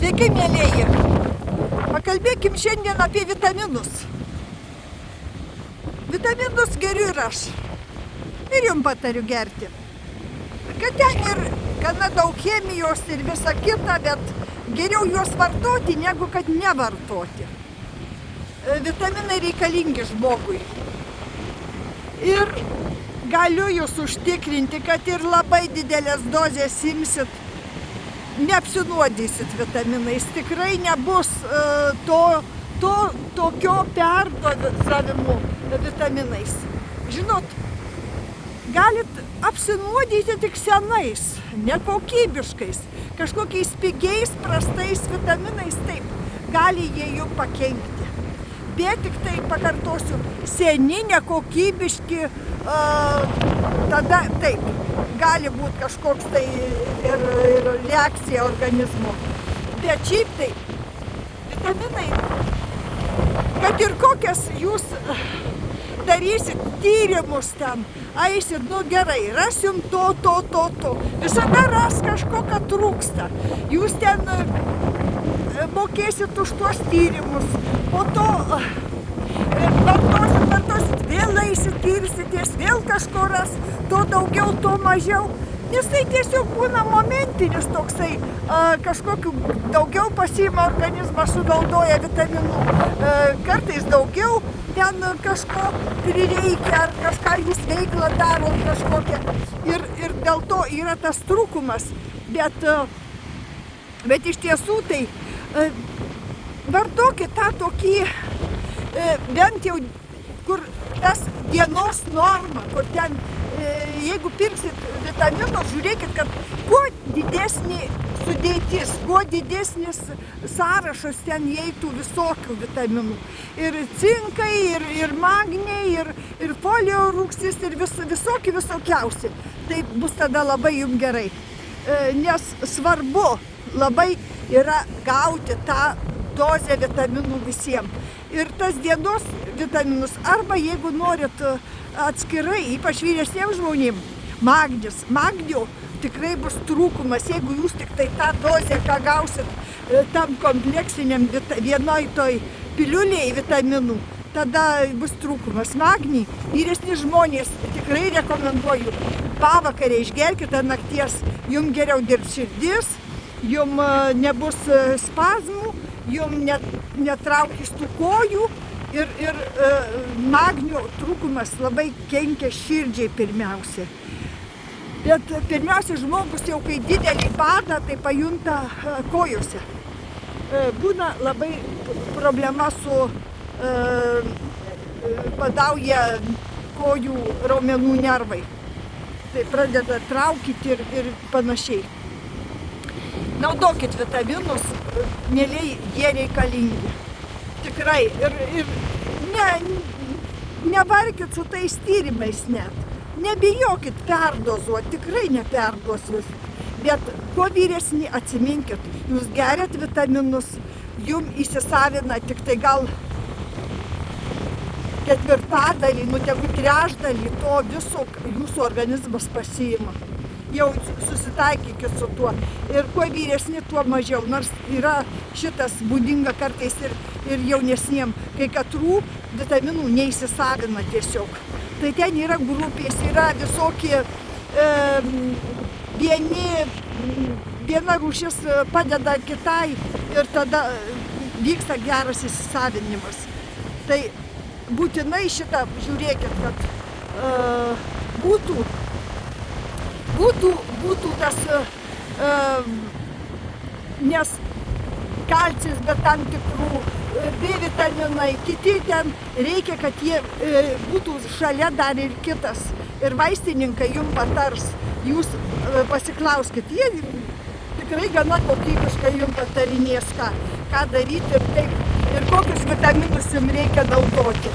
Sveiki, mėlėjai. Pakalbėkim šiandien apie vitaminus. Vitaminus geriu ir aš. Ir jums patariu gerti. Kad ten ir gana daug chemijos ir visa kita, bet geriau juos vartoti, negu kad nevartoti. Vitaminai reikalingi žmogui. Ir galiu jūs užtikrinti, kad ir labai didelės dozės imsit, neapsinuodysit vitaminais. Tikrai nebus tokio perdozavimo vitaminais. Žinot, galit apsinuodyti tik senais, nekokybiškais, kažkokiais pigiais, prastais vitaminais, taip, gali jie jums pakenkti. Bet tik tai pakartosiu, seni, nekokybiški, tada taip, gali būti kažkoks tai ir reakcija organizmo. Bet šiaip tai, vitaminai, kad ir kokias jūs darysit tyrimus ten, eisit, nu gerai, ras jums to. Visada ras kažko, kad trūksta. Jūs ten mokėsit už tuos tyrimus, po to vartosit, vėl eisit, tyrsitės, vėl kažko ras, to daugiau, to mažiau. Nes tai tiesiog būna momentinis toksai, kažkokiu daugiau pasiima organizmas, sunaudoja vitaminų, kartais daugiau ten kažko prireikia, ar kažką jūs veiklą daro kažkokią. Ir dėl to yra tas trūkumas. Bet iš tiesų tai vartokit tą tokį, bent jau, kur tas dienos norma, kur ten, jeigu pirksit vitaminus, žiūrėkit, kad kuo didesnė sudėtis, kuo didesnis sąrašas ten įeitų visokių vitaminų. Ir cinkai, ir magniai, ir folio rūgštis, ir visokiausi. Tai bus tada labai jums gerai. Nes svarbu labai yra gauti tą dozę vitaminų visiems. Ir tas dienos vitaminus, arba jeigu norit atskirai, ypač vyresniems žmonėms, magnių tikrai bus trūkumas, jeigu jūs tik tai tą dozę, ką gausit tam kompleksiniam vienoj toj piliulėj vitaminų, tada bus trūkumas. Magnį vyresni žmonės tikrai rekomenduoju, pavakarę išgerkit ant nakties, jums geriau dirbs širdis, jums nebus spazmų, jums netraukis tų kojų ir magnio trūkumas labai kenkia širdžiai pirmiausia. Bet pirmiausia, žmogus jau kai didelį badą, tai pajunta kojose. Būna labai problema su padauja kojų raumenų nervai. Tai pradeda traukyti ir panašiai. Naudokit vitaminus, mėlei, jie reikalingi. Tikrai. Ir nevarkit su tais tyrimais net. Nebijokit perdozuoti, tikrai neperdozuos. Bet kuo vyresni, atsiminkit, jūs geriat vitaminus, jums įsisavina tik tai gal ketvirtadalį, tegu trečdalį to viso jūsų organizmas pasiima. Jau susitaikykit su tuo. Ir kuo vyresni, tuo mažiau. Nors yra šitas būdinga kartais ir jaunesniem, kai katrų vitaminų neįsisavina tiesiog. Tai ten yra grupės, yra visokie, viena rūšis padeda kitai ir tada vyksta geras įsisavinimas. Tai būtinai šitą žiūrėkit, kad būtų tas, nes kalcis, bet tam tikrų, B vitaminai, kiti ten reikia, kad jie būtų šalia dar ir kitas. Ir vaistininkai jums patars, jūs pasiklauskit, jie tikrai gana kokybiškai jums patarinės, ką daryti ir kokius vitaminus jums reikia naudoti.